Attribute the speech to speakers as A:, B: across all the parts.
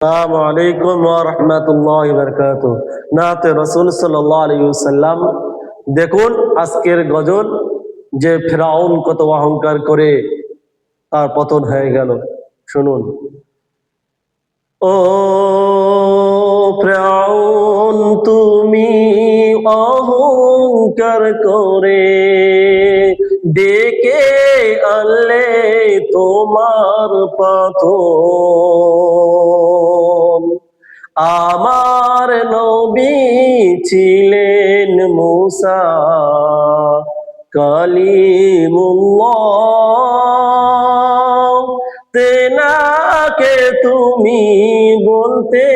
A: আসসালামু আলাইকুম ওয়া রাহমাতুল্লাহি ওয়া বারাকাতুহু। নাতে রাসূল সাল্লাল্লাহু আলাইহি ওয়াসাল্লাম। দেখুন আজকের গজল, যে ফিরাউন কত অহংকার করে তার পতন হয়ে গেল। শুনুন। ও ফিরাউন, তুমি অহংকার করে ডেকে আনলে তোমার পতন। আমার নবী ছিলেন মূসা কালিমুল্লাহ, তেনাকে তুমি বলতে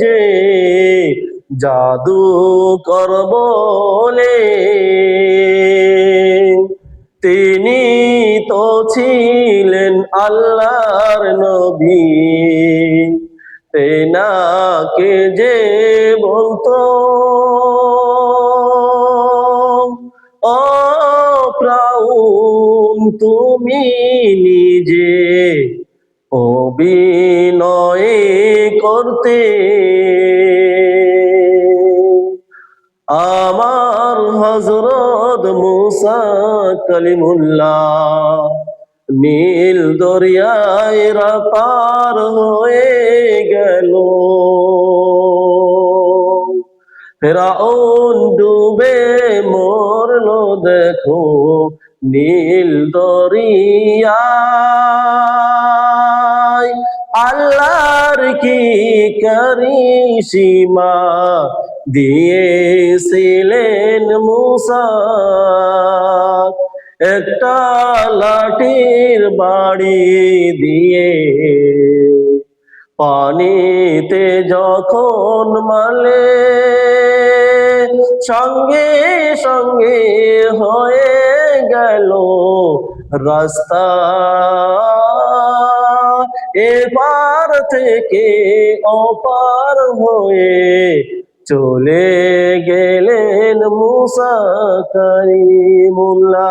A: যে জাদু কর বলে। তিনি তো ছিলেন আল্লাহর নবী, তেনাকে যে বলতো ও ফিরাউন, তুমি নিজে অভিনয় করতে। আমার হযরত মূসা কালিমুল্লাহ নীল দরিয়ায় পার হয়ে গেল। ফিরাউন ডুবে মরলো দেখো নীল দরিয়ায়। আল্লাহর কি করিশ্মা দিয়েছিলেন মূসা, একটা লাঠির বাড়ি দিয়ে পানিতে যখন মারলে সঙ্গে সঙ্গে হয়ে গেল রাস্তা। এপার থেকে ওপার হয়ে চলে গেলেন মূসা কালিমুল্লাহ।